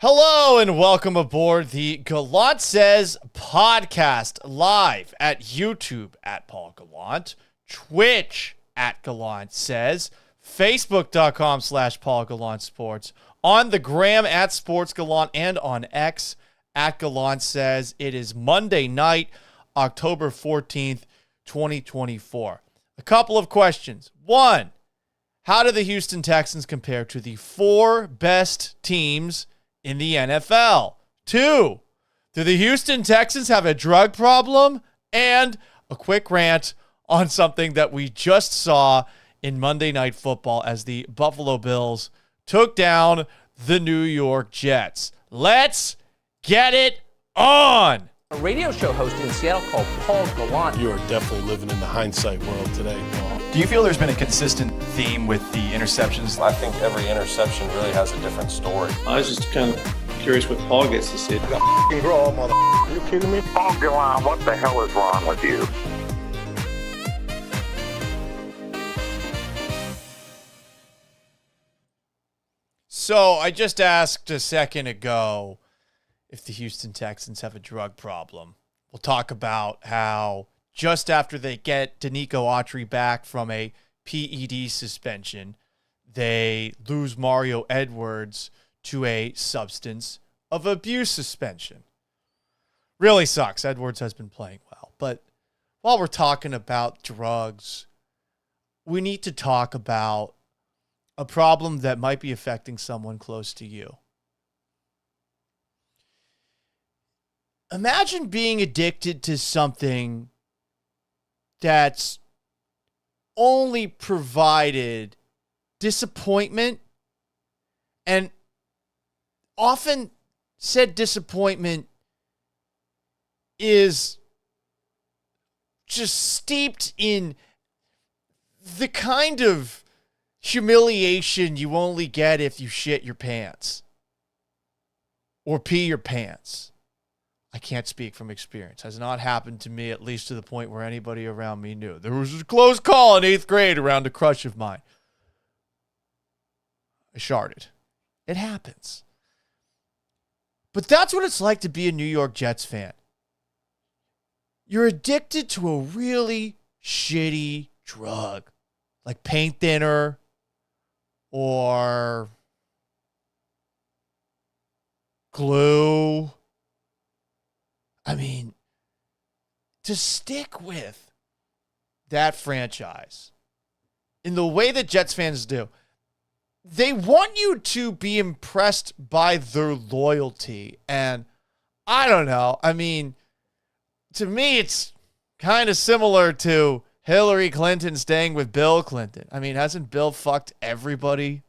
Hello and welcome aboard the Gallant Says podcast, live at YouTube at Paul Gallant, Twitch at Gallant Says, Facebook.com/Paul Gallant Sports, on the gram at Sports Gallant, and on X at Gallant Says. It is Monday night, October 14th, 2024. A couple of questions. One, how do the Houston Texans compare to the four best teams in the NFL? Two, do the Houston Texans have a drug problem? And a quick rant on something that we just saw in Monday Night Football as the Buffalo Bills took down the New York Jets. Let's get it on. A radio show host in Seattle called Paul Gallant. You are definitely living in the hindsight world today, Paul. Do you feel there's been a consistent theme with the interceptions? I think every interception really has a different story. I was just kind of curious what Paul gets to see. Grow, mother. Are you kidding me? Paul Gallant, what the hell is wrong with you? So I just asked a second ago if the Houston Texans have a drug problem. We'll talk about how just after they get Denico Autry back from a PED suspension, they lose Mario Edwards to a substance of abuse suspension. Really sucks. Edwards has been playing well. But while we're talking about drugs, we need to talk about a problem that might be affecting someone close to you. Imagine being addicted to something that's only provided disappointment, and often said disappointment is just steeped in the kind of humiliation you only get if you shit your pants or pee your pants. I can't speak from experience. Has not happened to me, at least to the point where anybody around me knew. There was a close call in 8th grade around a crush of mine. I sharted. It happens. But that's what it's like to be a New York Jets fan. You're addicted to a really shitty drug, like paint thinner or glue. I mean, to stick with that franchise in the way that Jets fans do, they want you to be impressed by their loyalty. And I don't know. I mean, to me, it's kind of similar to Hillary Clinton staying with Bill Clinton. I mean, hasn't Bill fucked everybody?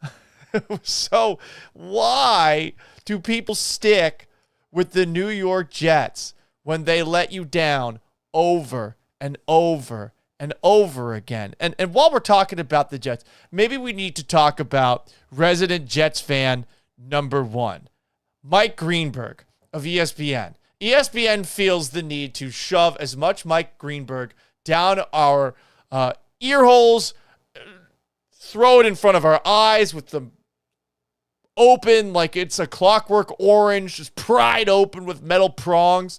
So why do people stick with the New York Jets when they let you down over and over and over again? And while we're talking about the Jets, maybe we need to talk about resident Jets fan number one, Mike Greenberg of ESPN. ESPN feels the need to shove as much Mike Greenberg down our ear holes, throw it in front of our eyes with them open like it's a Clockwork Orange, just pried open with metal prongs.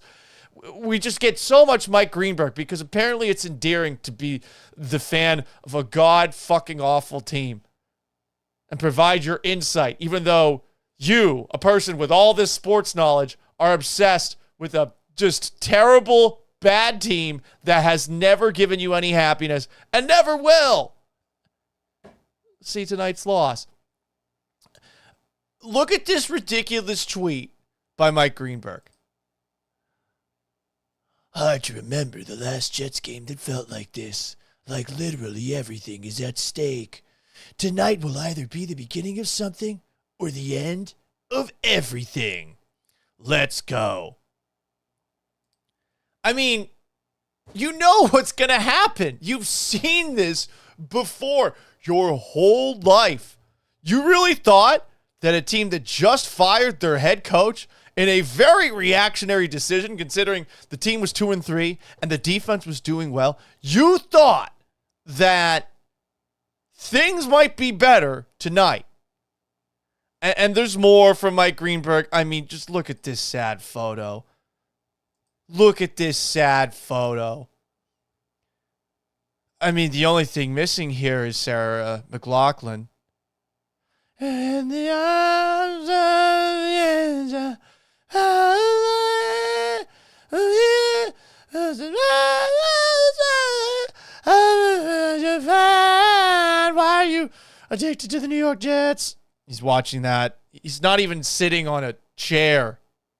We just get so much Mike Greenberg because apparently it's endearing to be the fan of a god-fucking-awful team and provide your insight, even though you, a person with all this sports knowledge, are obsessed with a just terrible, bad team that has never given you any happiness and never will. See tonight's loss. Look at this ridiculous tweet by Mike Greenberg. Hard to remember the last Jets game that felt like this. Like literally everything is at stake. Tonight will either be the beginning of something or the end of everything. Let's go. I mean, you know what's going to happen. You've seen this before your whole life. You really thought that a team that just fired their head coach in a very reactionary decision, considering the team was 2-3 and the defense was doing well, you thought that things might be better tonight. And there's more from Mike Greenberg. I mean, just look at this sad photo. Look at this sad photo. I mean, the only thing missing here is Sarah McLachlan. In the arms of the angel, why are you addicted to the New York Jets? He's watching that. He's not even sitting on a chair.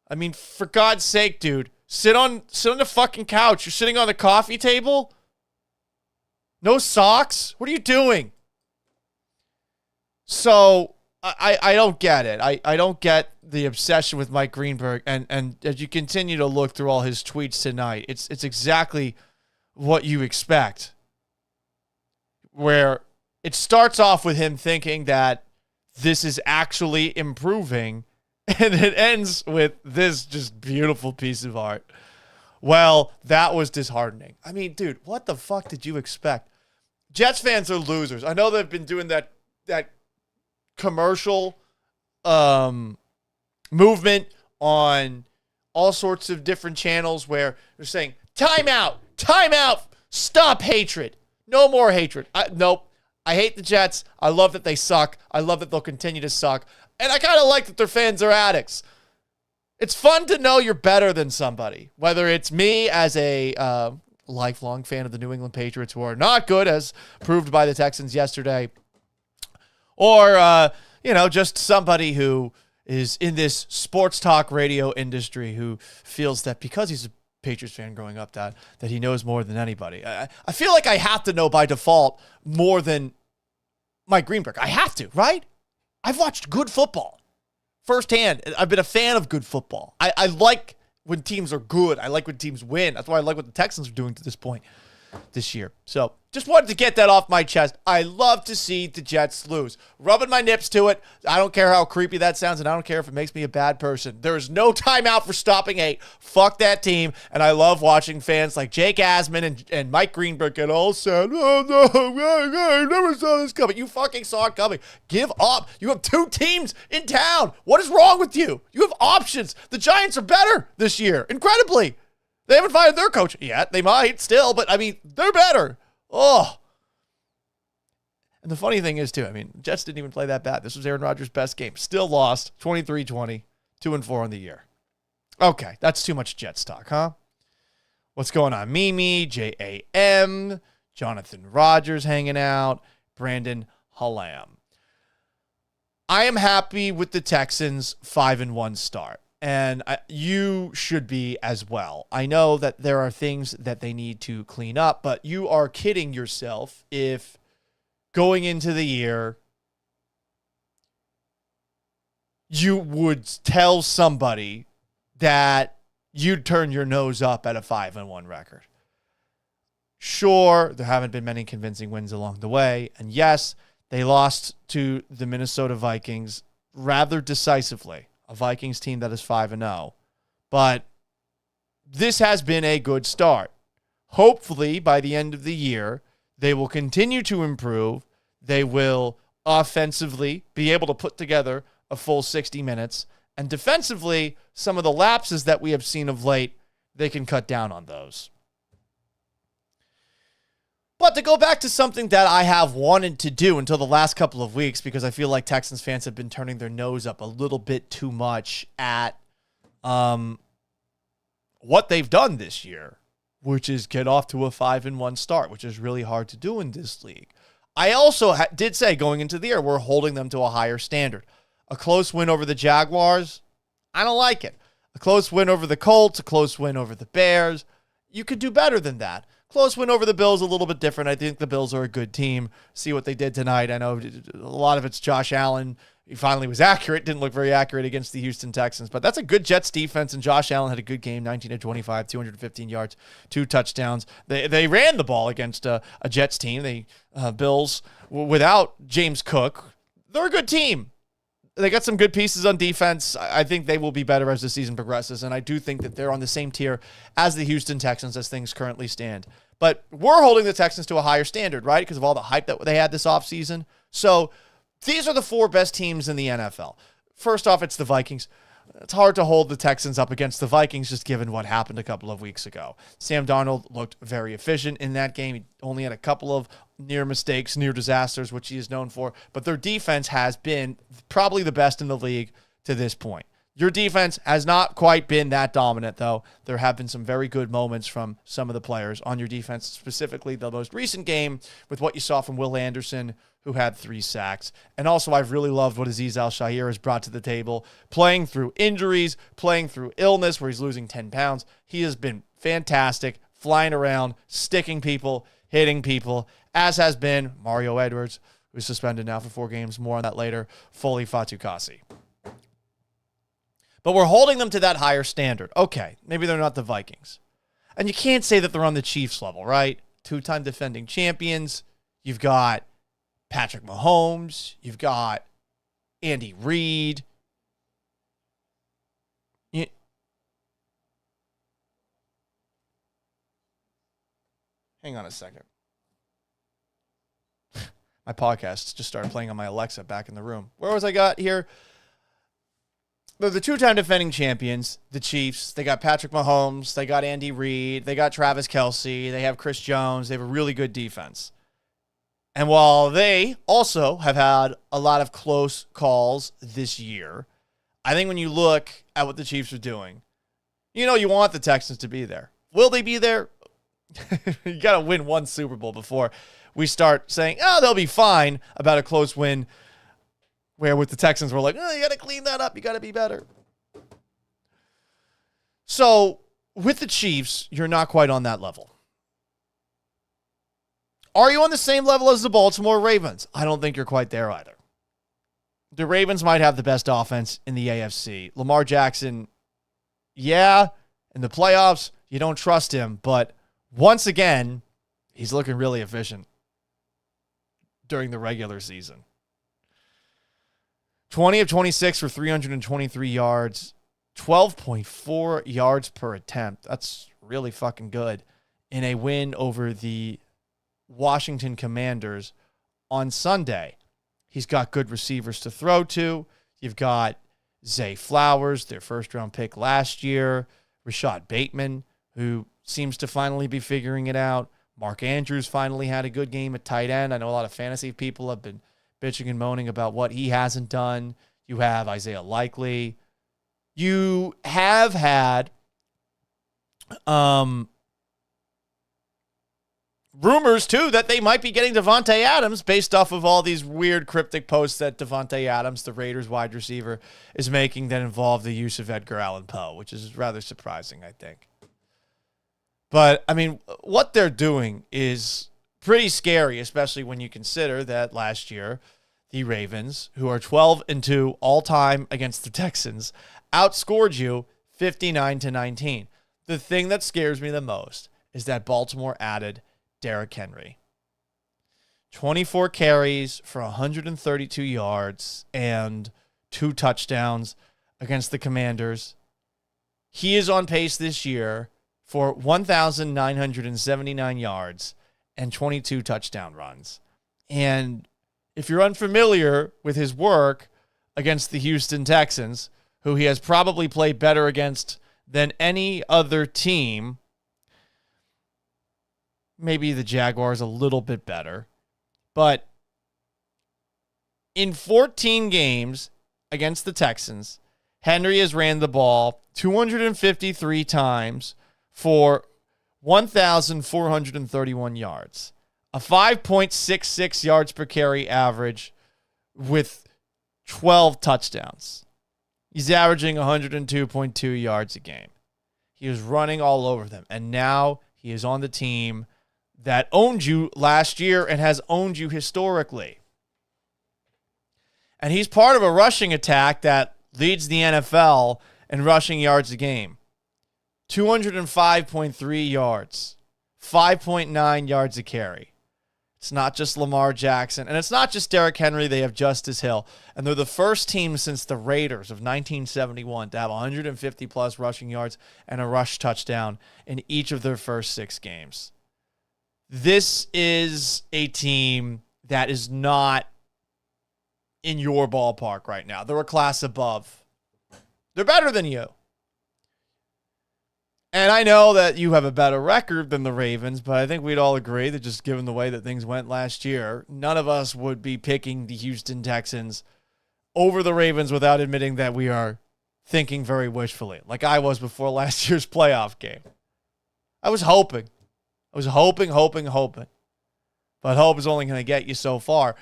I mean, for God's sake, dude, sit on the fucking couch. You're sitting on the coffee table? No socks? What are you doing? So, I don't get it. I don't get the obsession with Mike Greenberg. And as you continue to look through all his tweets tonight, it's exactly what you expect. Where it starts off with him thinking that this is actually improving, and it ends with this just beautiful piece of art. Well, that was disheartening. I mean, dude, what the fuck did you expect? Jets fans are losers. I know they've been doing that commercial movement on all sorts of different channels where they're saying, time out, stop hatred, no more hatred. Nope. I hate the Jets. I love that they suck. I love that they'll continue to suck. And I kind of like that their fans are addicts. It's fun to know you're better than somebody, whether it's me as a lifelong fan of the New England Patriots, who are not good, as proved by the Texans yesterday, or, just somebody who is in this sports talk radio industry who feels that because he's a Patriots fan growing up, that he knows more than anybody. I feel like I have to know by default more than Mike Greenberg. I have to, right? I've watched good football firsthand. I've been a fan of good football. I like when teams are good. I like when teams win. That's why I like what the Texans are doing to this point this year. So just wanted to get that off my chest. I love to see the Jets lose. Rubbing my nips to it. I don't care how creepy that sounds, and I don't care if it makes me a bad person. There is no timeout for stopping 8. Fuck that team. And I love watching fans like Jake Asman and Mike Greenberg get all sad. Oh, no, I never saw this coming. You fucking saw it coming. Give up. You have 2 teams in town. What is wrong with you? You have options. The Giants are better this year. Incredibly. They haven't fired their coach yet. They might still, but, I mean, they're better. Oh. And the funny thing is, too, I mean, Jets didn't even play that bad. This was Aaron Rodgers' best game. Still lost 23-20, 2-4 on the year. Okay, that's too much Jets talk, huh? What's going on? Mimi, JAM, Jonathan Rogers hanging out, Brandon Hallam. I am happy with the Texans' 5-1 start. And you should be as well. I know that there are things that they need to clean up, but you are kidding yourself if going into the year you would tell somebody that you'd turn your nose up at a 5-1 record. Sure, there haven't been many convincing wins along the way. And yes, they lost to the Minnesota Vikings rather decisively. A Vikings team that is 5-0. But this has been a good start. Hopefully, by the end of the year, they will continue to improve. They will offensively be able to put together a full 60 minutes. And defensively, some of the lapses that we have seen of late, they can cut down on those. But to go back to something that I have wanted to do until the last couple of weeks, because I feel like Texans fans have been turning their nose up a little bit too much at what they've done this year, which is get off to a 5-1 start, which is really hard to do in this league. I also did say going into the year, we're holding them to a higher standard. A close win over the Jaguars, I don't like it. A close win over the Colts, a close win over the Bears. You could do better than that. Close win over the Bills, a little bit different. I think the Bills are a good team. See what they did tonight. I know a lot of it's Josh Allen. He finally was accurate. Didn't look very accurate against the Houston Texans. But that's a good Jets defense, and Josh Allen had a good game, 19-25, 215 yards, 2 touchdowns. They ran the ball against a Jets team. The Bills, without James Cook, they're a good team. They got some good pieces on defense. I think they will be better as the season progresses, and I do think that they're on the same tier as the Houston Texans as things currently stand. But we're holding the Texans to a higher standard, right, because of all the hype that they had this offseason. So these are the 4 best teams in the NFL. first off, it's the Vikings. It's hard to hold the Texans up against the Vikings just given what happened a couple of weeks ago. Sam Darnold looked very efficient in that game. He only had a couple of near mistakes, near disasters, which he is known for. But their defense has been probably the best in the league to this point. Your defense has not quite been that dominant, though. There have been some very good moments from some of the players on your defense, specifically the most recent game with what you saw from Will Anderson, who had 3 sacks. And also, I've really loved what Azeez Al-Shaair has brought to the table, playing through injuries, playing through illness where he's losing 10 pounds. He has been fantastic, flying around, sticking people, hitting people, as has been Mario Edwards, who's suspended now for 4 games. More on that later. Foley Fatukasi. But we're holding them to that higher standard. Okay, maybe they're not the Vikings. And you can't say that they're on the Chiefs level, right? 2-time defending champions. You've got Patrick Mahomes. You've got Andy Reid. Hang on a second. My podcast just started playing on my Alexa back in the room. Where was I got here? They're the 2-time defending champions, the Chiefs. They got Patrick Mahomes. They got Andy Reid. They got Travis Kelce. They have Chris Jones. They have a really good defense. And while they also have had a lot of close calls this year, I think when you look at what the Chiefs are doing, you want the Texans to be there. Will they be there? You got to win one Super Bowl before we start saying, they'll be fine about a close win. Where with the Texans, we're like, you got to clean that up. You got to be better. So with the Chiefs, you're not quite on that level. Are you on the same level as the Baltimore Ravens? I don't think you're quite there either. The Ravens might have the best offense in the AFC. Lamar Jackson, in the playoffs, you don't trust him. But once again, he's looking really efficient during the regular season. 20 of 26 for 323 yards, 12.4 yards per attempt. That's really fucking good in a win over the Washington Commanders on Sunday. He's got good receivers to throw to. You've got Zay Flowers, their first-round pick last year. Rashad Bateman, who seems to finally be figuring it out. Mark Andrews finally had a good game at tight end. I know a lot of fantasy people have been bitching and moaning about what he hasn't done. You have Isaiah Likely. You have had rumors, too, that they might be getting Devontae Adams based off of all these weird cryptic posts that Devontae Adams, the Raiders wide receiver, is making that involve the use of Edgar Allan Poe, which is rather surprising, I think. But, I mean, what they're doing is pretty scary, especially when you consider that last year the Ravens, who are 12-2 all-time against the Texans, outscored you 59-19. The thing that scares me the most is that Baltimore added Derrick Henry. 24 carries for 132 yards and 2 touchdowns against the Commanders. He is on pace this year for 1,979 yards and 22 touchdown runs. And if you're unfamiliar with his work against the Houston Texans, who he has probably played better against than any other team, maybe the Jaguars a little bit better, but in 14 games against the Texans, Henry has ran the ball 253 times for 1,431 yards, a 5.66 yards per carry average with 12 touchdowns. He's averaging 102.2 yards a game. He was running all over them, and now he is on the team that owned you last year and has owned you historically. And he's part of a rushing attack that leads the NFL in rushing yards a game. 205.3 yards, 5.9 yards a carry. It's not just Lamar Jackson, and it's not just Derrick Henry. They have Justice Hill, and they're the first team since the Raiders of 1971 to have 150-plus rushing yards and a rush touchdown in each of their first 6 games. This is a team that is not in your ballpark right now. They're a class above. They're better than you. And I know that you have a better record than the Ravens, but I think we'd all agree that just given the way that things went last year, none of us would be picking the Houston Texans over the Ravens without admitting that we are thinking very wishfully, like I was before last year's playoff game. I was hoping. But hope is only going to get you so far.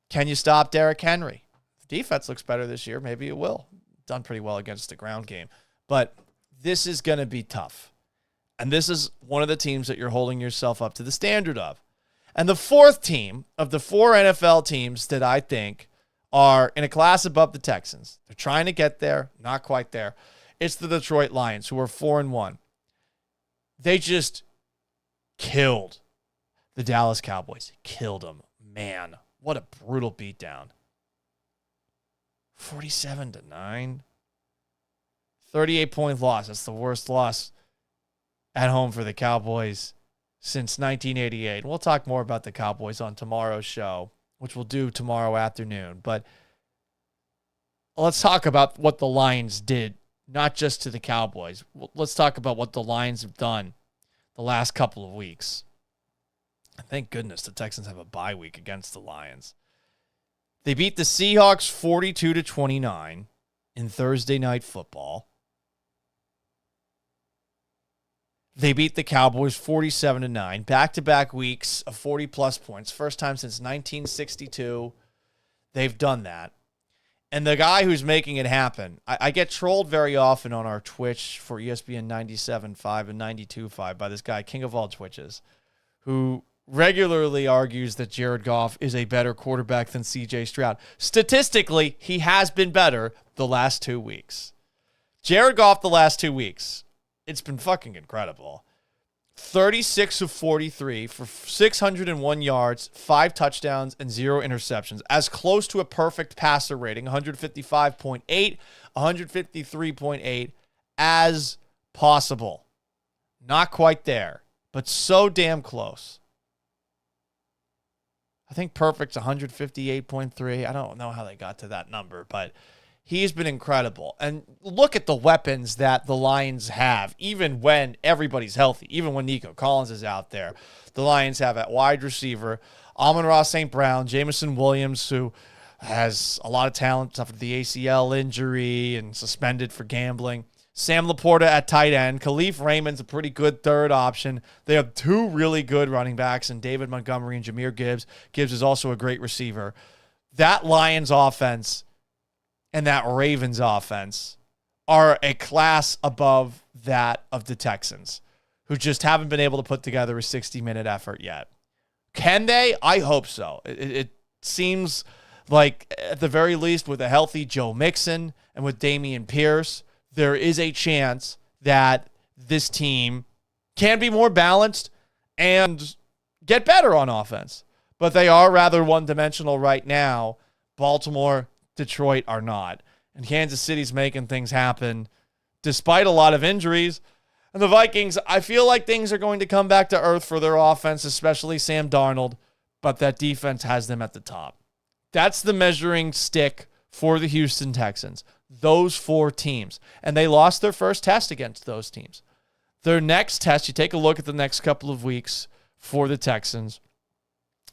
Can you stop Derrick Henry? If the defense looks better this year, maybe it will. Done pretty well against the ground game. But this is going to be tough. And this is one of the teams that you're holding yourself up to the standard of. And the fourth team of the 4 NFL teams that I think are in a class above the Texans. They're trying to get there, not quite there. It's the Detroit Lions, who are 4-1. They just killed the Dallas Cowboys. Killed them. Man, what a brutal beatdown. 47-9. 38-point loss. That's the worst loss at home for the Cowboys since 1988. We'll talk more about the Cowboys on tomorrow's show, which we'll do tomorrow afternoon. But let's talk about what the Lions did, not just to the Cowboys. Let's talk about what the Lions have done the last couple of weeks. Thank goodness the Texans have a bye week against the Lions. They beat the Seahawks 42-29 in Thursday Night Football. They beat the Cowboys 47-9, back-to-back weeks of 40-plus points. First time since 1962 they've done that. And the guy who's making it happen, I get trolled very often on our Twitch for ESPN 97.5 and 92.5 by this guy, King of All Twitches, who regularly argues that Jared Goff is a better quarterback than C.J. Stroud. Statistically, he has been better the last 2 weeks. Jared Goff the last 2 weeks, it's been fucking incredible. 36 of 43 for 601 yards, 5 touchdowns, and 0 interceptions. As close to a perfect passer rating, 155.8, 153.8, as possible. Not quite there, but so damn close. I think perfect's 158.3. I don't know how they got to that number, but he's been incredible. And look at the weapons that the Lions have, even when everybody's healthy, even when Nico Collins is out there. The Lions have at wide receiver Amon-Ra St. Brown, Jamison Williams, who has a lot of talent, suffered the ACL injury and suspended for gambling. Sam Laporta at tight end. Khalif Raymond's a pretty good third option. They have 2 really good running backs in David Montgomery and Jahmyr Gibbs. Gibbs is also a great receiver. That Lions offense and that Ravens offense are a class above that of the Texans, who just haven't been able to put together a 60-minute effort yet. Can they? I hope so. It seems like, at the very least, with a healthy Joe Mixon and with Dameon Pierce, there is a chance that this team can be more balanced and get better on offense. But they are rather one-dimensional right now. Baltimore, Detroit are not. And Kansas City's making things happen despite a lot of injuries. And the Vikings, I feel like things are going to come back to earth for their offense, especially Sam Darnold, but that defense has them at the top. That's the measuring stick for the Houston Texans. Those 4 teams. And they lost their first test against those teams. Their next test, you take a look at the next couple of weeks for the Texans.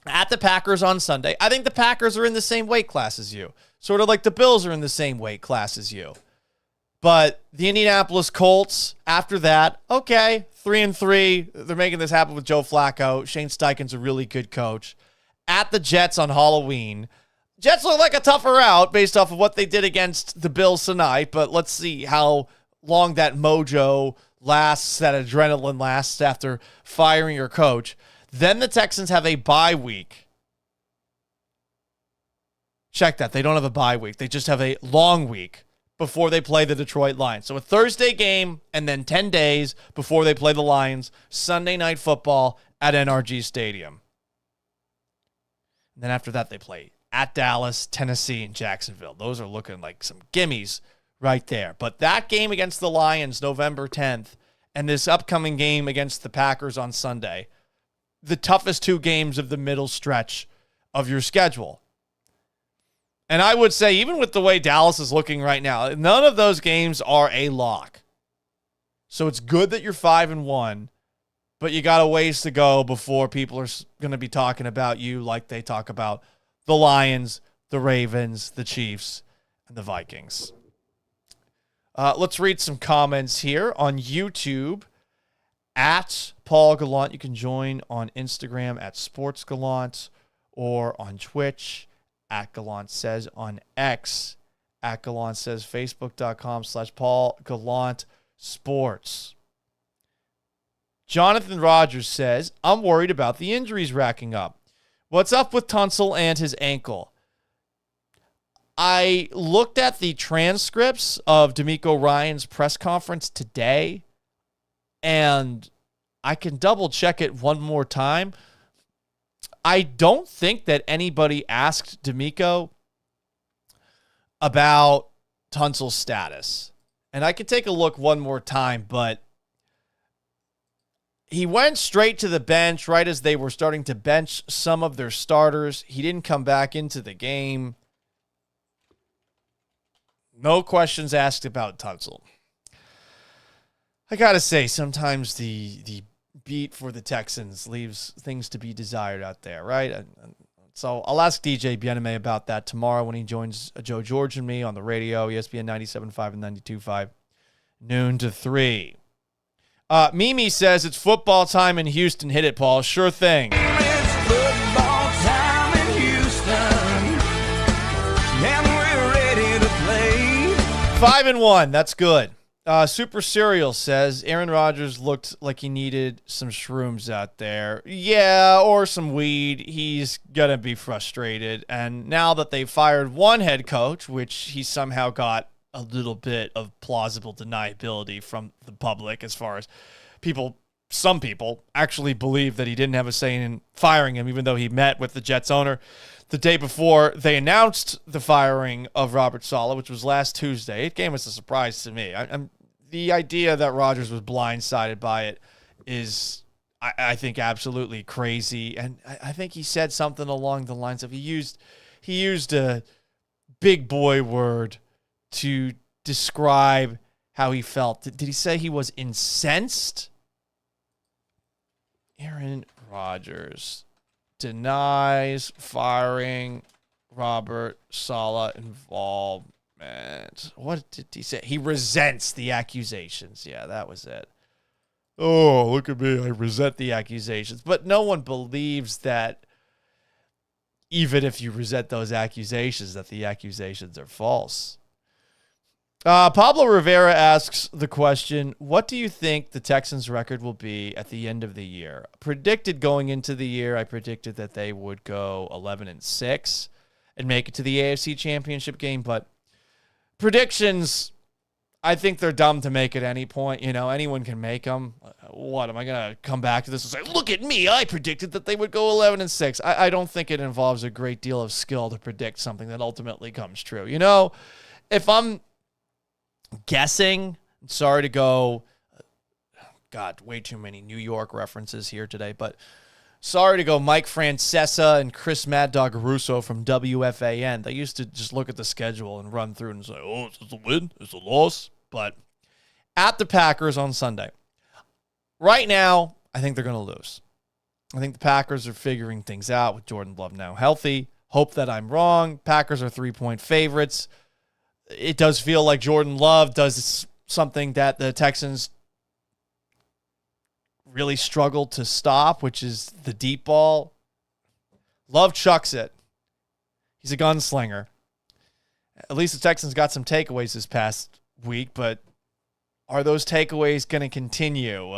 At the Packers on Sunday. I think the Packers are in the same weight class as you. Sort of like the Bills are in the same weight class as you. But the Indianapolis Colts, after that, okay, 3-3. They're making this happen with Joe Flacco. Shane Steichen's a really good coach. At the Jets on Halloween. Jets look like a tougher out based off of what they did against the Bills tonight, but let's see how long that mojo lasts, that adrenaline lasts after firing your coach. Then the Texans have a bye week. Check that. They don't have a bye week. They just have a long week before they play the Detroit Lions. So a Thursday game and then 10 days before they play the Lions. Sunday Night Football at NRG Stadium. And then after that, they play at Dallas, Tennessee, and Jacksonville. Those are looking like some gimmies right there. But that game against the Lions, November 10th, and this upcoming game against the Packers on Sunday, the toughest 2 games of the middle stretch of your schedule. And I would say, even with the way Dallas is looking right now, none of those games are a lock. So it's good that you're 5-1, but you got a ways to go before people are going to be talking about you like they talk about the Lions, the Ravens, the Chiefs, and the Vikings. Let's read some comments here on YouTube. At Paul Gallant. You can join on Instagram at Sports Gallant or on Twitch at Gallant Says, on X at Gallant Says, Facebook.com/Paul Gallant Sports. Jonathan Rogers says, I'm worried about the injuries racking up. What's up with Tunsil and his ankle? I looked at the transcripts of Denico Ryan's press conference today, and I can double check it one more time. I don't think that anybody asked Denico about Tunsil's status. And I can take a look one more time, but he went straight to the bench right as they were starting to bench some of their starters. He didn't come back into the game. No questions asked about Tunsil. I got to say, sometimes the beat for the Texans leaves things to be desired out there, right? So I'll ask DJ Bieneme about that tomorrow when he joins Joe George and me on the radio, ESPN 97.5 and 92.5, noon to 3. Mimi says, it's football time in Houston. Hit it, Paul. Sure thing. It's football time in Houston, and we're ready to play. 5-1. That's good. Super Serial says, Aaron Rodgers looked like he needed some shrooms out there. Yeah, or some weed. He's going to be frustrated. And now that they fired one head coach, which he somehow got a little bit of plausible deniability from the public as far as some people actually believe that he didn't have a say in firing him, even though he met with the Jets owner the day before they announced the firing of Robert Saleh, which was last Tuesday. It came as a surprise to me. The idea that Rodgers was blindsided by it is, I think, absolutely crazy. And I think he said something along the lines of he used a big boy word to describe how he felt. Did he say he was incensed? Aaron Rodgers denies firing Robert Saleh involvement. What did he say? He resents the accusations. Yeah, that was it. Oh, look at me. I resent the accusations. But no one believes that even if you resent those accusations, that the accusations are false. Pablo Rivera asks the question, what do you think the Texans' record will be at the end of the year? Predicted going into the year, I predicted that they would go 11-6 and make it to the AFC Championship game, but predictions, I think they're dumb to make at any point. You know, anyone can make them. What, am I going to come back to this and say, look at me, I predicted that they would go 11-6. I don't think it involves a great deal of skill to predict something that ultimately comes true. You know, if I'm guessing, sorry to go, God, way too many New York references here today, but sorry to go Mike Francesa and Chris Mad Dog Russo from WFAN. They used to just look at the schedule and run through and say, oh, is this a win? Is this a loss? But at the Packers on Sunday. Right now, I think they're going to lose. I think the Packers are figuring things out with Jordan Love now healthy. Hope that I'm wrong. Packers are 3-point favorites. It does feel like Jordan Love does something that the Texans really struggled to stop, which is the deep ball. Love chucks it. He's a gunslinger. At least the Texans got some takeaways this past week, but are those takeaways going to continue?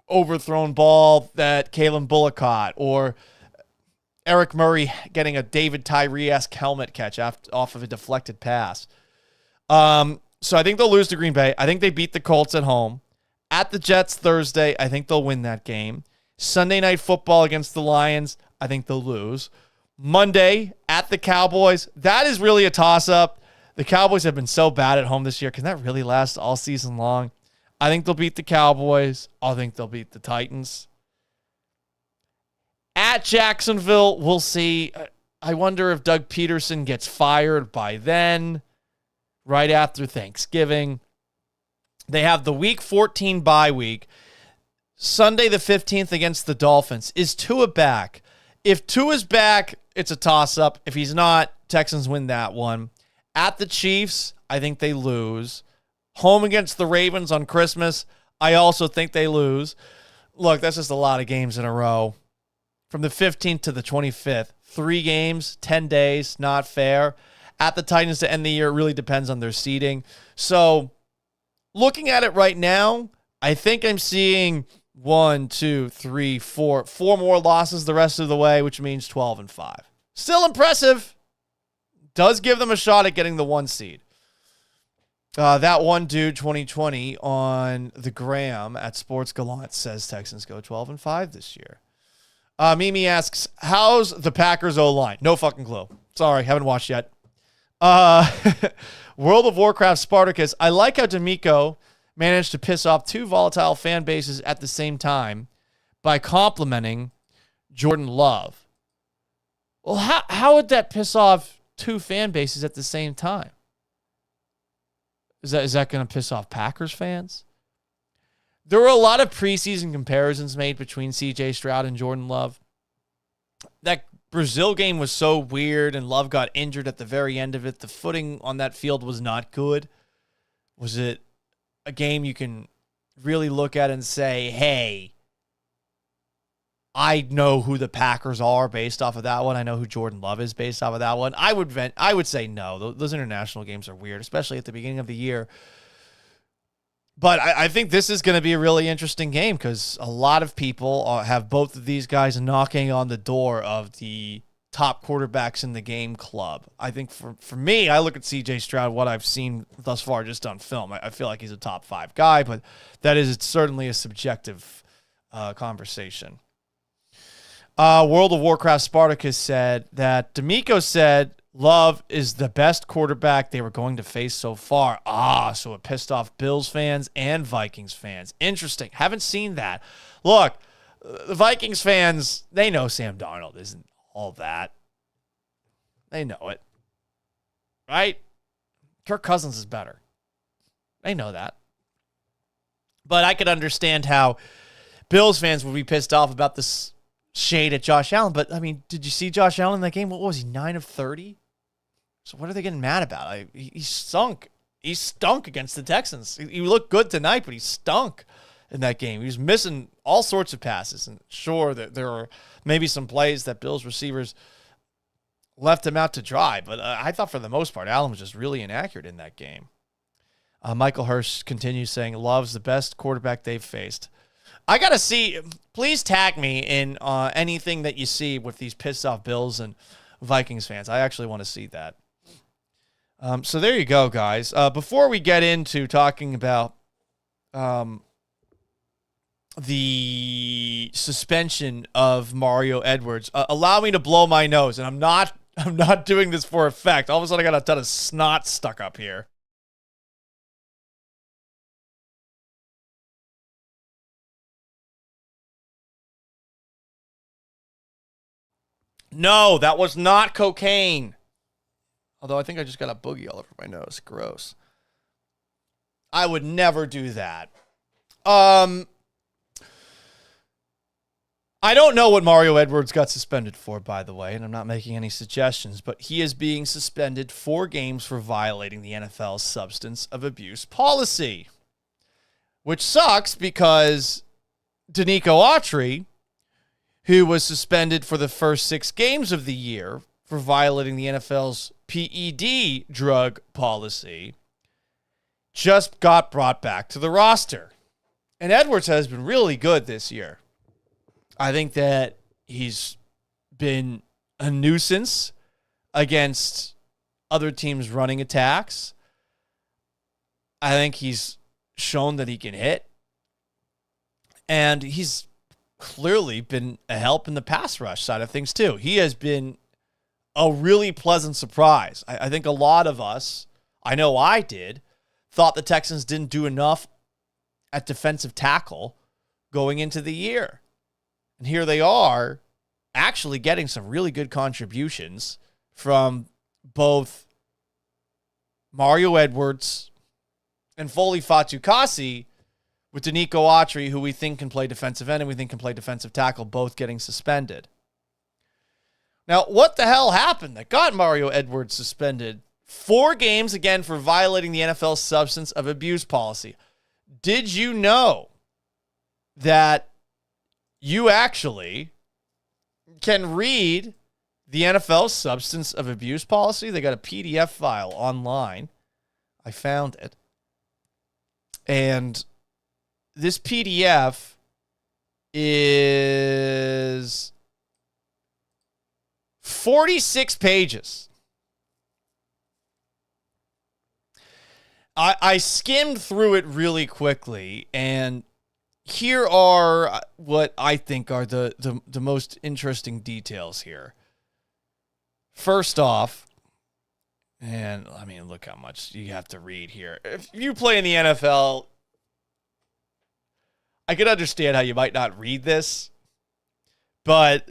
Overthrown ball that Kalen Bullock caught, or Eric Murray getting a David Tyree-esque helmet catch off of a deflected pass. So I think they'll lose to Green Bay. I think they beat the Colts at home. At the Jets Thursday, I think they'll win that game. Sunday Night Football against the Lions, I think they'll lose. Monday at the Cowboys, that is really a toss-up. The Cowboys have been so bad at home this year. Can that really last all season long? I think they'll beat the Cowboys. I think they'll beat the Titans. At Jacksonville, we'll see. I wonder if Doug Peterson gets fired by then, right after Thanksgiving. They have the Week 14 bye week. Sunday the 15th against the Dolphins. Is Tua back? If Tua's back, it's a toss-up. If he's not, Texans win that one. At the Chiefs, I think they lose. Home against the Ravens on Christmas, I also think they lose. Look, that's just a lot of games in a row. From the 15th to the 25th, 3 games, 10 days, not fair. At the Titans to end the year, it really depends on their seeding. So, looking at it right now, I think I'm seeing 4 more losses the rest of the way, which means 12-5. Still impressive. Does give them a shot at getting the 1 seed. That one dude, 2020, on the gram at Sports Gallant says Texans go 12-5 this year. Mimi asks, how's the Packers O-line? No fucking clue. Sorry, haven't watched yet. World of Warcraft Spartacus. I like how Denico managed to piss off 2 volatile fan bases at the same time by complimenting Jordan Love. Well, how would that piss off 2 fan bases at the same time? Is that going to piss off Packers fans? There were a lot of preseason comparisons made between C.J. Stroud and Jordan Love. That Brazil game was so weird, and Love got injured at the very end of it. The footing on that field was not good. Was it a game you can really look at and say, hey, I know who the Packers are based off of that one. I know who Jordan Love is based off of that one. I would say no. Those international games are weird, especially at the beginning of the year. But I think this is going to be a really interesting game because a lot of people have both of these guys knocking on the door of the top quarterbacks in the game club. I think for me, I look at C.J. Stroud, what I've seen thus far just on film. I feel like he's a top 5 guy, but that is certainly a subjective conversation. World of Warcraft Spartacus said that Denico said Love is the best quarterback they were going to face so far. So it pissed off Bills fans and Vikings fans. Interesting. Haven't seen that. Look, the Vikings fans, they know Sam Darnold isn't all that. They know it. Right? Kirk Cousins is better. They know that. But I could understand how Bills fans would be pissed off about this shade at Josh Allen. But, I mean, did you see Josh Allen in that game? What was he, 9 of 30? So what are they getting mad about? He stunk. He stunk against the Texans. He looked good tonight, but he stunk in that game. He was missing all sorts of passes. And sure, there are maybe some plays that Bills receivers left him out to dry. But I thought for the most part, Allen was just really inaccurate in that game. Michael Hirsch continues saying, Love's the best quarterback they've faced. I got to see, please tag me in anything that you see with these pissed off Bills and Vikings fans. I actually want to see that. So there you go, guys. Before we get into talking about the suspension of Mario Edwards, allow me to blow my nose, and I'm not doing this for effect. All of a sudden, I got a ton of snot stuck up here. No, that was not cocaine. Although I think I just got a boogie all over my nose. Gross. I would never do that. I don't know what Mario Edwards got suspended for, by the way, and I'm not making any suggestions, but he is being suspended 4 games for violating the NFL's substance of abuse policy, which sucks because Denico Autry, who was suspended for the first 6 games of the year for violating the NFL's PED drug policy, just got brought back to the roster. And Edwards has been really good this year. I think that he's been a nuisance against other teams' running attacks. I think he's shown that he can hit. And he's clearly been a help in the pass rush side of things too. He has been a really pleasant surprise. I think a lot of us, I know I did, thought the Texans didn't do enough at defensive tackle going into the year. And here they are actually getting some really good contributions from both Mario Edwards and Foley Fatukasi, with Denico Autry, who we think can play defensive end and we think can play defensive tackle, both getting suspended. Now, what the hell happened that got Mario Edwards suspended? 4 games again for violating the NFL's substance of abuse policy. Did you know that you actually can read the NFL's substance of abuse policy? They got a PDF file online. I found it. And this PDF is 46 pages. I skimmed through it really quickly, and here are what I think are the most interesting details here. First off, and I mean, look how much you have to read here. If you play in the NFL, I can understand how you might not read this, but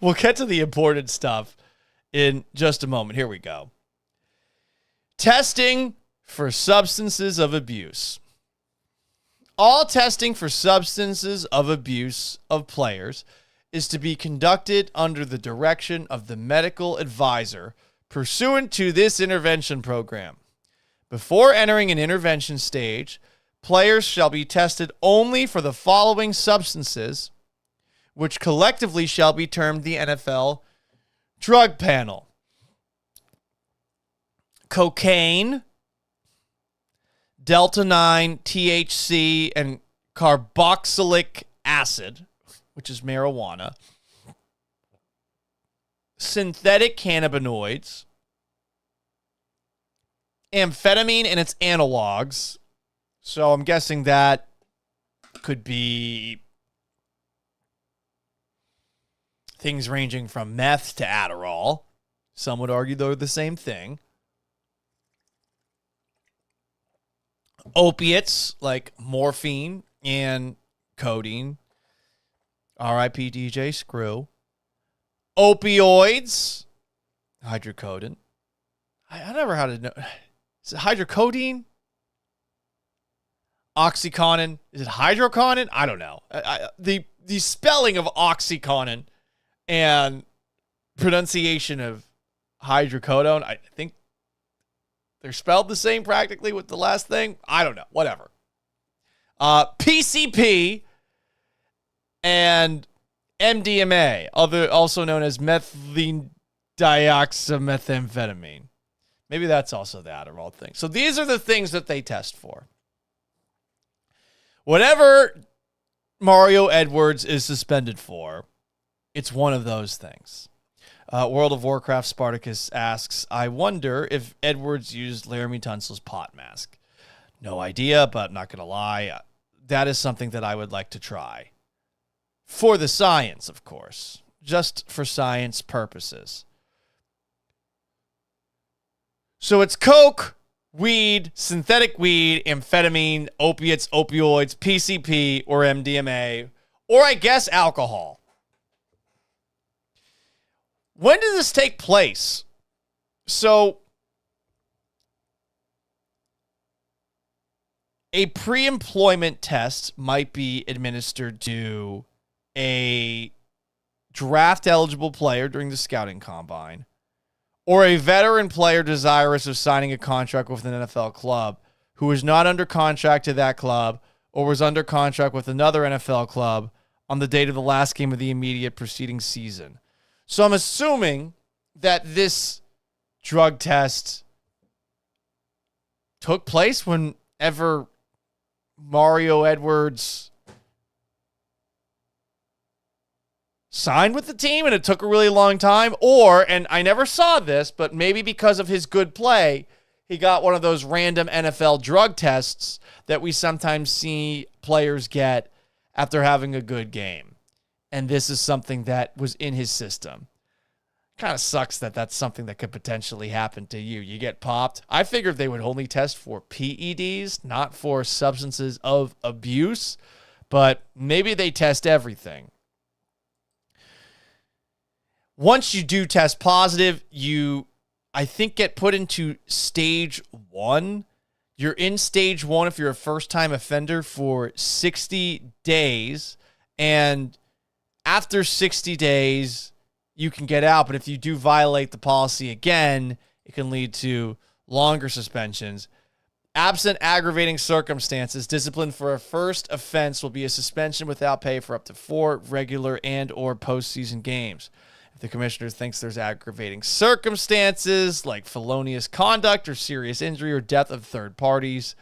we'll get to the important stuff in just a moment. Here we go. Testing for substances of abuse. All testing for substances of abuse of players is to be conducted under the direction of the medical advisor pursuant to this intervention program. Before entering an intervention stage, players shall be tested only for the following substances, which collectively shall be termed the NFL Drug Panel: cocaine, Delta-9, THC, and carboxylic acid, which is marijuana, synthetic cannabinoids, amphetamine and its analogs. So I'm guessing that could be things ranging from meth to Adderall. Some would argue they're the same thing. Opiates like morphine and codeine. R.I.P. DJ Screw. Opioids. Hydrocodone. I never had to know. Is it hydrocodone? Oxycontin. Is it hydrocontin? I don't know. The spelling of oxycontin and pronunciation of hydrocodone, I think they're spelled the same practically with the last thing. I don't know. Whatever. PCP and MDMA, also known as methylene dioxymethamphetamine. Maybe that's also the Adderall thing. So these are the things that they test for. Whatever Mario Edwards is suspended for, it's one of those things. World of Warcraft Spartacus asks, I wonder if Edwards used Laramie Tunsil's pot mask. No idea, but I'm not going to lie. That is something that I would like to try. For the science, of course. Just for science purposes. So it's coke, weed, synthetic weed, amphetamine, opiates, opioids, PCP, or MDMA, or I guess alcohol. When did this take place? So, a pre-employment test might be administered to a draft-eligible player during the scouting combine, or a veteran player desirous of signing a contract with an NFL club who is not under contract to that club or was under contract with another NFL club on the date of the last game of the immediate preceding season. So I'm assuming that this drug test took place whenever Mario Edwards signed with the team and it took a really long time, or, and I never saw this, but maybe because of his good play, he got one of those random NFL drug tests that we sometimes see players get after having a good game. And this is something that was in his system. Kind of sucks that that's something that could potentially happen to you. You get popped. I figured they would only test for PEDs, not for substances of abuse, but maybe they test everything. once you do test positive, you, I think, get put into stage 1. You're in stage 1 if you're a first-time offender for 60 days. And after 60 days, you can get out. But if you do violate the policy again, it can lead to longer suspensions. Absent aggravating circumstances, discipline for a first offense will be a suspension without pay for up to 4 regular and or postseason games. If the commissioner thinks there's aggravating circumstances like felonious conduct or serious injury or death of third parties,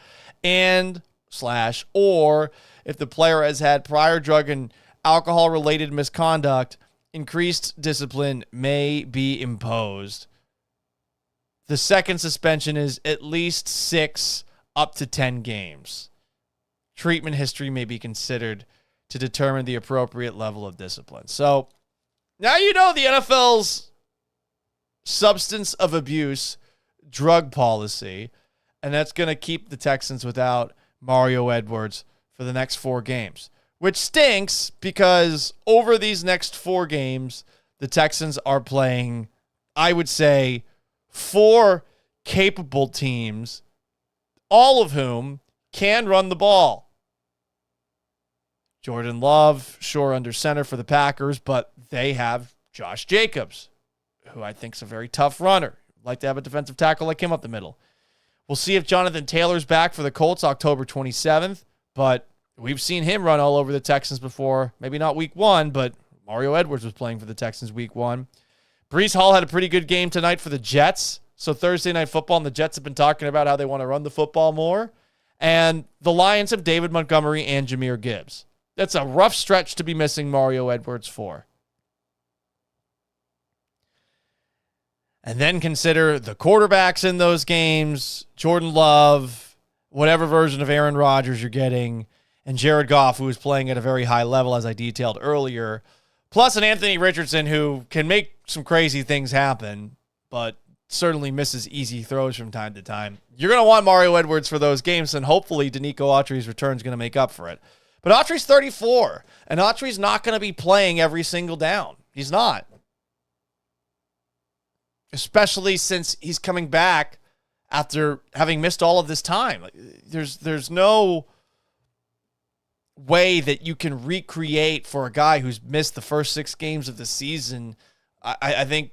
or if the player has had prior drug and alcohol-related misconduct, increased discipline may be imposed. The second suspension is at least 6 up to 10 games. Treatment history may be considered to determine the appropriate level of discipline. So now you know the NFL's substance of abuse drug policy, and that's going to keep the Texans without Mario Edwards for the next 4 games, which stinks because over these next 4 games, the Texans are playing, I would say, 4 capable teams, all of whom can run the ball. Jordan Love, sure, under center for the Packers, but they have Josh Jacobs, who I think is a very tough runner. Like to have a defensive tackle like him up the middle. We'll see if Jonathan Taylor's back for the Colts October 27th, but we've seen him run all over the Texans before. Maybe not week 1, but Mario Edwards was playing for the Texans week 1. Breece Hall had a pretty good game tonight for the Jets. So Thursday Night Football, and the Jets have been talking about how they want to run the football more. And the Lions have David Montgomery and Jahmyr Gibbs. That's a rough stretch to be missing Mario Edwards for. And then consider the quarterbacks in those games, Jordan Love, whatever version of Aaron Rodgers you're getting, and Jared Goff, who is playing at a very high level, as I detailed earlier, plus an Anthony Richardson who can make some crazy things happen, but certainly misses easy throws from time to time. You're going to want Mario Edwards for those games, and hopefully Denico Autry's return is going to make up for it. But Autry's 34, and Autry's not going to be playing every single down. He's not. Especially since he's coming back after having missed all of this time. There's no way that you can recreate for a guy who's missed the first 6 games of the season. I think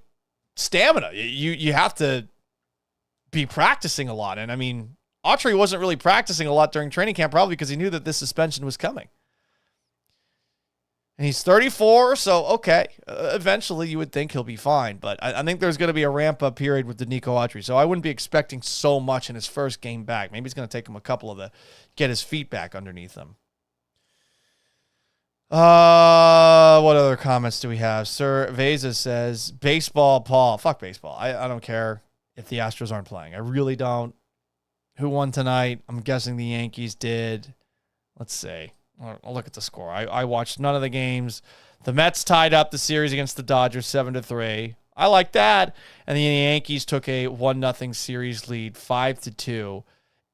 stamina. You have to be practicing a lot. And I mean, Autry wasn't really practicing a lot during training camp, probably because he knew that this suspension was coming. And he's 34, so okay. Eventually, you would think he'll be fine. But I think there's going to be a ramp-up period with Denico Autry. So I wouldn't be expecting so much in his first game back. Maybe it's going to take him a couple of the get his feet back underneath him. What other comments do we have? Sir Veza says, baseball, Paul. Fuck baseball. I don't care if the Astros aren't playing. I really don't. Who won tonight? I'm guessing the Yankees did. Let's see. I'll look at the score. I watched none of the games. The Mets tied up the series against the Dodgers 7-3. I like that. And the Yankees took a 1-0 series lead, 5-2.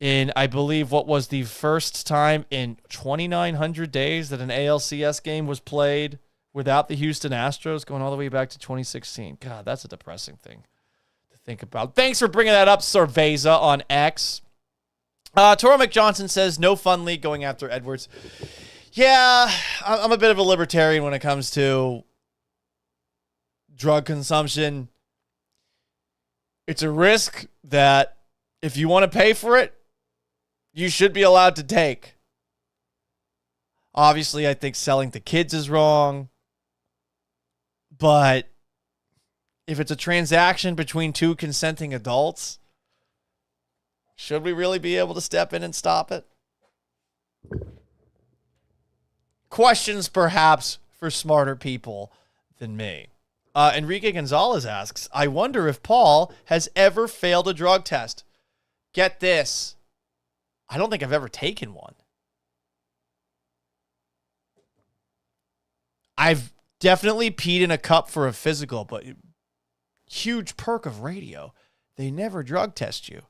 In, I believe, what was the first time in 2,900 days that an ALCS game was played without the Houston Astros, going all the way back to 2016. God, that's a depressing thing to think about. Thanks for bringing that up, Sir Veza on X. Toro McJohnson says, no fun league going after Edwards. Yeah, I'm a bit of a libertarian when it comes to drug consumption. It's a risk that if you want to pay for it, you should be allowed to take. Obviously, I think selling to kids is wrong. But if it's a transaction between 2 consenting adults, should we really be able to step in and stop it? Questions, perhaps, for smarter people than me. Enrique Gonzalez asks, I wonder if Paul has ever failed a drug test. Get this. I don't think I've ever taken one. I've definitely peed in a cup for a physical, but huge perk of radio, they never drug test you.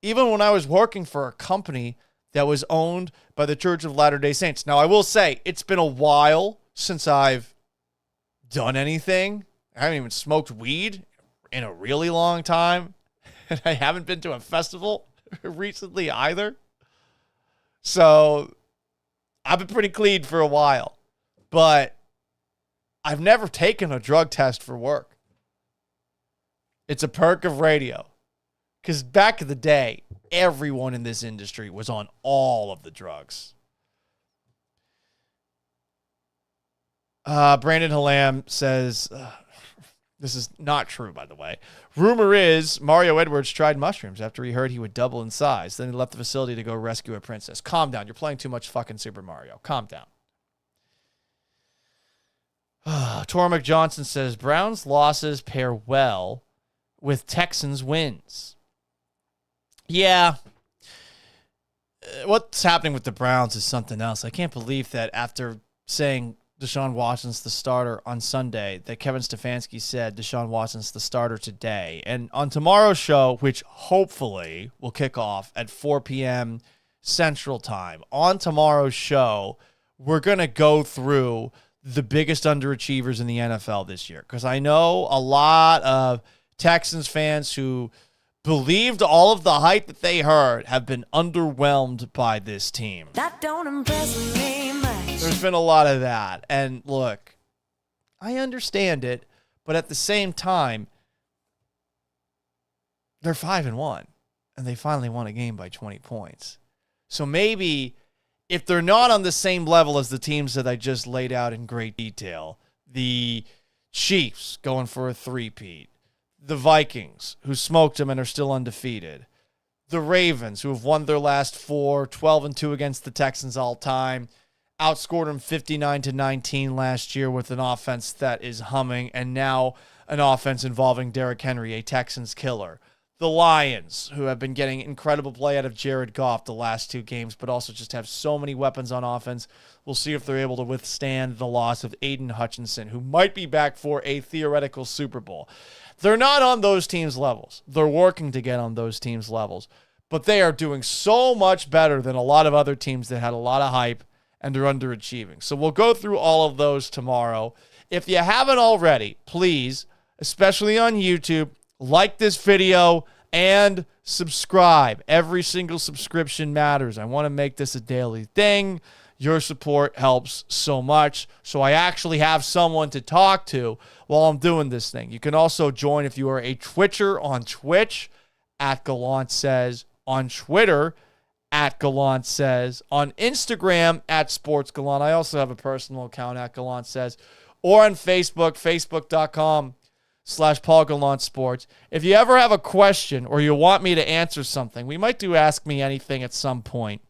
Even when I was working for a company that was owned by the Church of Latter-day Saints. Now, I will say, it's been a while since I've done anything. I haven't even smoked weed in a really long time. And I haven't been to a festival recently either. So I've been pretty clean for a while. But I've never taken a drug test for work. It's a perk of radio. Because back in the day, everyone in this industry was on all of the drugs. Brandon Hallam says, this is not true, by the way. Rumor is Mario Edwards tried mushrooms after he heard he would double in size. Then he left the facility to go rescue a princess. Calm down. You're playing too much fucking Super Mario. Calm down. Tormac Johnson says, Browns losses pair well with Texans wins. Yeah. What's happening with the Browns is something else. I can't believe that after saying Deshaun Watson's the starter on Sunday, that Kevin Stefanski said Deshaun Watson's the starter today. And on tomorrow's show, which hopefully will kick off at 4 p.m. Central Time, on tomorrow's show, we're going to go through the biggest underachievers in the NFL this year. Because I know a lot of Texans fans who believed all of the hype that they heard have been underwhelmed by this team. That don't impress me much. There's been a lot of that. And look, I understand it, but at the same time, they're 5-1, and they finally won a game by 20 points. So maybe if they're not on the same level as the teams that I just laid out in great detail, the Chiefs going for a three-peat, the Vikings, who smoked them and are still undefeated, the Ravens, who have won their last 4, 12-2 against the Texans all time, outscored them 59-19 last year with an offense that is humming, and now an offense involving Derrick Henry, a Texans killer. The Lions, who have been getting incredible play out of Jared Goff the last 2 games, but also just have so many weapons on offense. We'll see if they're able to withstand the loss of Aiden Hutchinson, who might be back for a theoretical Super Bowl. They're not on those teams' levels. They're working to get on those teams' levels. But they are doing so much better than a lot of other teams that had a lot of hype and are underachieving. So we'll go through all of those tomorrow. If you haven't already, please, especially on YouTube, like this video and subscribe. Every single subscription matters. I want to make this a daily thing. Your support helps so much. So I actually have someone to talk to while I'm doing this thing. You can also join if you are a Twitcher on Twitch, @Gallant Says, on Twitter, @Gallant Says, on Instagram, @SportsGallant. I also have a personal account, @Gallant Says, or on Facebook, facebook.com/Paul Gallant Sports. If you ever have a question or you want me to answer something, we might do Ask Me Anything at some point.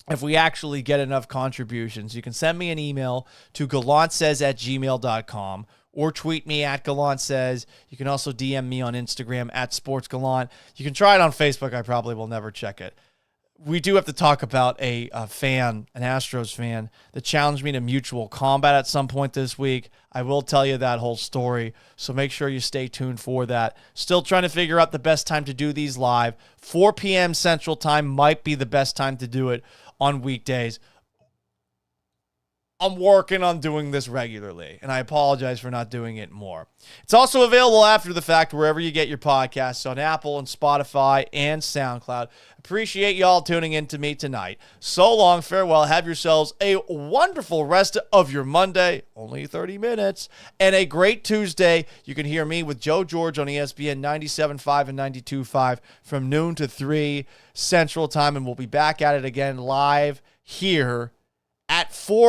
If we actually get enough contributions, you can send me an email to gallantsays@gmail.com or tweet me @GallantSays. You can also DM me on Instagram @SportsGallant. You can try it on Facebook. I probably will never check it. We do have to talk about a fan, an Astros fan, that challenged me to mutual combat at some point this week. I will tell you that whole story, so make sure you stay tuned for that. Still trying to figure out the best time to do these live. 4 p.m. Central Time might be the best time to do it on weekdays. I'm working on doing this regularly, and I apologize for not doing it more. It's also available after the fact wherever you get your podcasts, on Apple and Spotify and SoundCloud. Appreciate y'all tuning in to me tonight. So long, farewell. Have yourselves a wonderful rest of your Monday, only 30 minutes, and a great Tuesday. You can hear me with Joe George on ESPN 97.5 and 92.5 from noon to 3 Central Time, and we'll be back at it again live here at 4